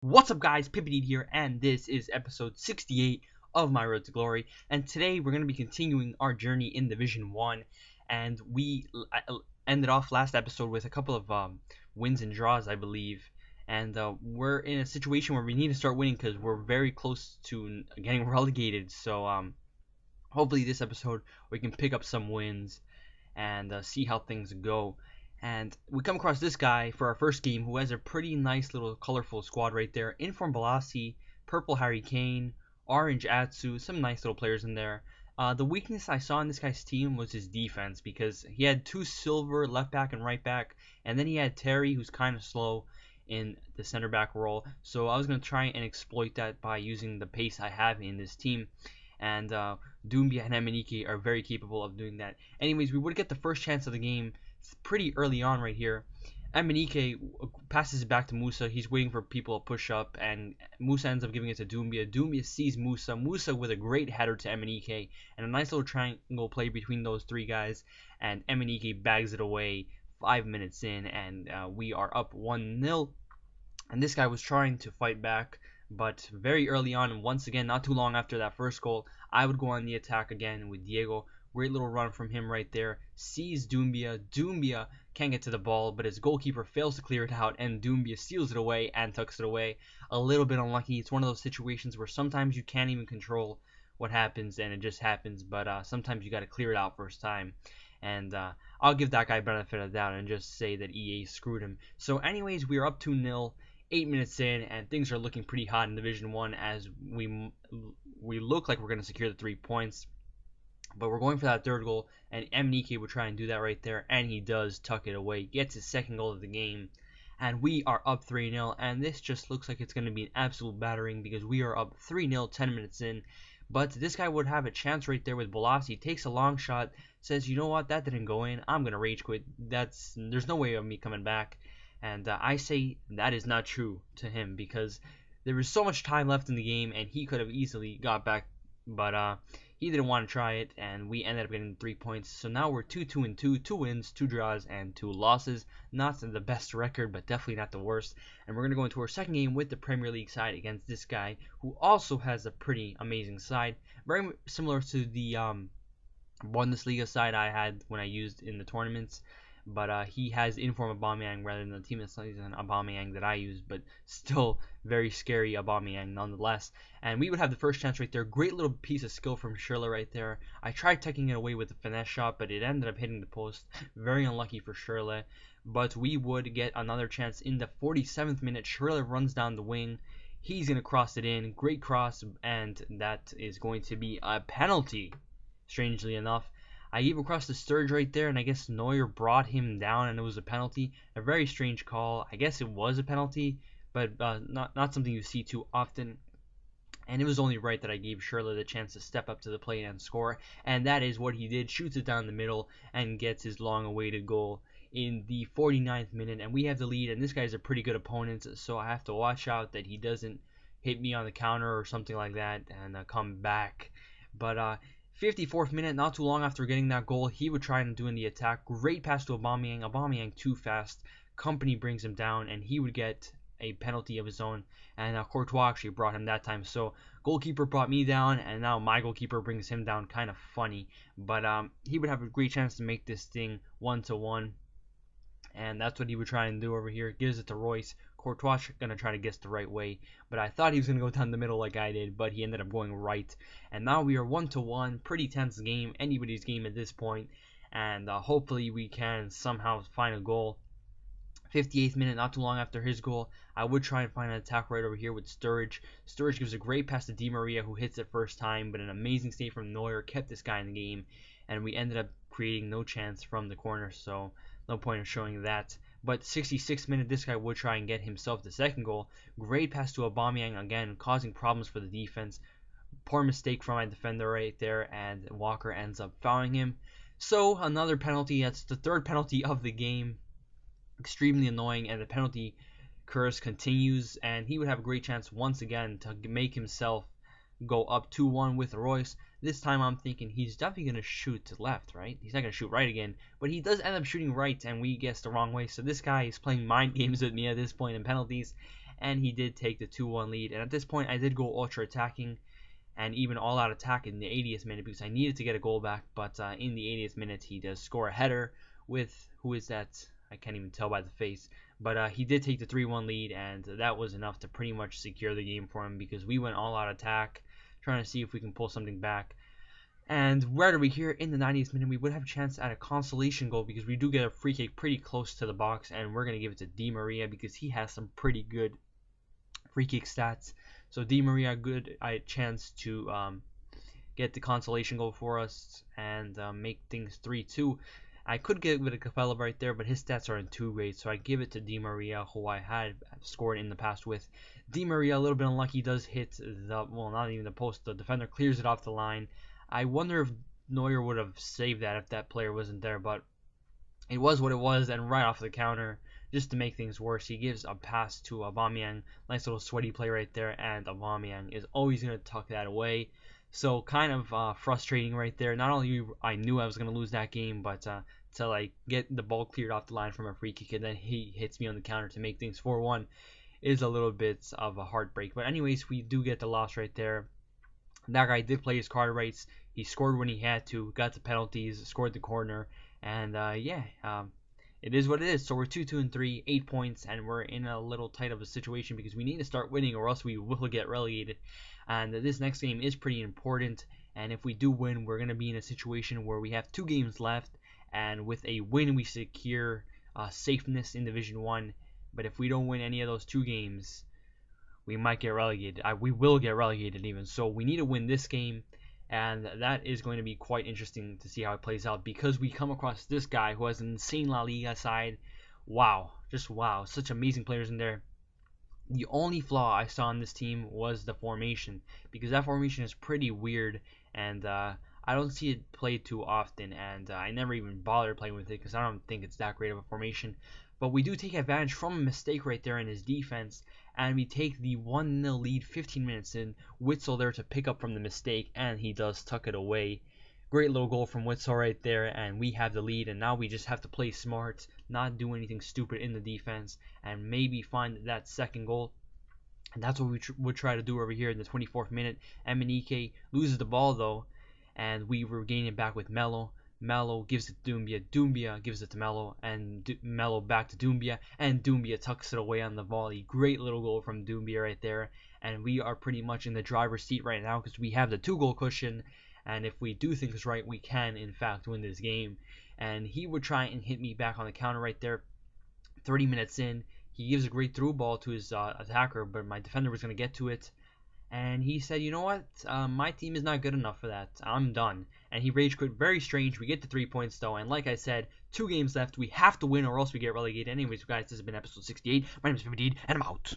What's up, guys? Ep.68 here, and this is episode 68 of My Road to Glory. And today we're going to be continuing our journey in Division 1. And we ended off last episode with a couple of wins and draws, I believe. And we're in a situation where we need to start winning because we're very close to getting relegated. So hopefully this episode we can pick up some wins and see how things go. And we come across this guy for our first game who has a pretty nice little colorful squad right there. Inform Balassi, Purple Harry Kane, Orange Atsu, some nice little players in there. The weakness I saw in this guy's team was his defense because he had two silver left back and right back, and then he had Terry who's kind of slow in the center back role. So I was going to try and exploit that by using the pace I have in this team. And Doumbia and Emenike are very capable of doing that. Anyways, we would get the first chance of the game pretty early on right here. Emenike passes it back to Musa. He's waiting for people to push up, and Musa ends up giving it to Doumbia. Doumbia sees Musa. Musa with a great header to Emenike, and a nice little triangle play between those three guys, and Emenike bags it away 5 minutes in, and we are up 1-0. And this guy was trying to fight back, but very early on, and once again, not too long after that first goal, I would go on the attack again with Diego. Great little run from him right there. Sees Doumbia. Doumbia can't get to the ball, but his goalkeeper fails to clear it out, and Doumbia steals it away and tucks it away. A little bit unlucky. It's one of those situations where sometimes you can't even control what happens, and it just happens, but sometimes you got to clear it out first time. And I'll give that guy benefit of the doubt and just say that EA screwed him. So anyways, we are up 2-0. 8 minutes in, and things are looking pretty hot in Division 1 as we look like we're going to secure the 3 points. But we're going for that third goal, and Emenike would try and do that right there, and he does tuck it away. Gets his second goal of the game, and we are up 3-0, and this just looks like it's going to be an absolute battering because we are up 3-0 10 minutes in. But this guy would have a chance right there with Balassi. Takes a long shot, says, you know what, that didn't go in. I'm going to rage quit. There's no way of me coming back. And I say that is not true to him because there was so much time left in the game and he could have easily got back, but he didn't want to try it, and we ended up getting 3 points. So now we're 2-2-2, 2 wins, 2 draws, and 2 losses. Not the best record, but definitely not the worst. And we're going to go into our second game with the Premier League side against this guy who also has a pretty amazing side. Very similar to the Bundesliga side I had when I used in the tournaments. But he has Inform Aubameyang rather than the team that's using Aubameyang that I use, but still very scary Aubameyang nonetheless. And we would have the first chance right there. Great little piece of skill from Schürrle right there. I tried taking it away with a finesse shot, but it ended up hitting the post. Very unlucky for Schürrle. But we would get another chance in the 47th minute. Schürrle runs down the wing. He's going to cross it in. Great cross, and that is going to be a penalty, strangely enough. I gave across the Sturge right there, and I guess Neuer brought him down, and it was a penalty. A very strange call. I guess it was a penalty, but not something you see too often. And it was only right that I gave Schürrle the chance to step up to the plate and score, and that is what he did. Shoots it down the middle and gets his long-awaited goal in the 49th minute, and we have the lead. And this guy's a pretty good opponent, so I have to watch out that he doesn't hit me on the counter or something like that and come back. But 54th minute, not too long after getting that goal, he would try and do in the attack. Great pass to Aubameyang. Aubameyang too fast. Company brings him down, and he would get a penalty of his own. And Courtois actually brought him that time. So goalkeeper brought me down, and now my goalkeeper brings him down. Kind of funny, but he would have a great chance to make this thing 1-1. And that's what he would try and do over here. Gives it to Royce. Courtois going to try to guess the right way, but I thought he was going to go down the middle like I did, but he ended up going right. And now we are 1-1. Pretty tense game. Anybody's game at this point. And hopefully we can somehow find a goal. 58th minute, not too long after his goal, I would try and find an attack right over here with Sturridge. Sturridge gives a great pass to Di Maria, who hits it first time, but an amazing save from Neuer kept this guy in the game, and we ended up creating no chance from the corner, so no point of showing that. But 66th minute, this guy would try and get himself the second goal. Great pass to Aubameyang, again, causing problems for the defense. Poor mistake from my defender right there, and Walker ends up fouling him. So, another penalty. That's the third penalty of the game. Extremely annoying, and the penalty curse continues, and he would have a great chance once again to make himself go up 2-1 with Royce. This time I'm thinking he's definitely going to shoot to left, right? He's not going to shoot right again, but he does end up shooting right, and we guessed the wrong way. So this guy is playing mind games with me at this point in penalties, and he did take the 2-1 lead. And at this point, I did go ultra attacking and even all-out attack in the 80th minute because I needed to get a goal back. But in the 80th minute, he does score a header with, who is that? I can't even tell by the face. But he did take the 3-1 lead, and that was enough to pretty much secure the game for him because we went all-out attack, trying to see if we can pull something back. And right over here in the 90th minute, we would have a chance at a consolation goal because we do get a free kick pretty close to the box, and we're going to give it to Di Maria because he has some pretty good free kick stats. So Di Maria, good chance to get the consolation goal for us and make things 3-2. I could get with a Capella right there, but his stats aren't too great, so I give it to Di Maria, who I had scored in the past with. Di Maria, a little bit unlucky, does hit the, well, not even the post, the defender clears it off the line. I wonder if Neuer would have saved that if that player wasn't there, but it was what it was, and right off the counter, just to make things worse, he gives a pass to Aubameyang. Nice little sweaty play right there, and Aubameyang is always going to tuck that away. So kind of frustrating right there. Not only I knew I was going to lose that game, but to like get the ball cleared off the line from a free kick and then he hits me on the counter to make things 4-1 is a little bit of a heartbreak. But anyways, we do get the loss right there. That guy did play his card rights. He scored when he had to, got the penalties, scored the corner, and it is what it is. So we're 2-2-3, 8 points, and we're in a little tight of a situation because we need to start winning or else we will get relegated. And this next game is pretty important, and if we do win, we're going to be in a situation where we have 2 games left, and with a win we secure safeness in Division 1. But if we don't win any of those 2 games, we might get relegated. We will get relegated even. So we need to win this game, and that is going to be quite interesting to see how it plays out because we come across this guy who has an insane La Liga side. Wow, just wow, such amazing players in there. The only flaw I saw in this team was the formation because that formation is pretty weird, and I don't see it played too often, and I never even bothered playing with it because I don't think it's that great of a formation. But we do take advantage from a mistake right there in his defense, and we take the 1-0 lead 15 minutes in. Witsel there to pick up from the mistake, and he does tuck it away. Great little goal from Witsel right there, and we have the lead, and now we just have to play smart, not do anything stupid in the defense, and maybe find that second goal. And that's what we would try to do over here in the 24th minute. Emenike loses the ball though, and we regain it back with Melo. Melo gives it to Doumbia. Doumbia gives it to Melo, and Melo back to Doumbia, and Doumbia tucks it away on the volley. Great little goal from Doumbia right there, and we are pretty much in the driver's seat right now because we have the 2-goal cushion, and if we do things right, we can in fact win this game. And he would try and hit me back on the counter right there. 30 minutes in, he gives a great through ball to his attacker, but my defender was going to get to it. And he said, you know what, my team is not good enough for that. I'm done. And he rage quit. Very strange. We get the 3 points though. And like I said, 2 games left. We have to win or else we get relegated. Anyways, guys, this has been episode 68. My name is Fifa, and I'm out.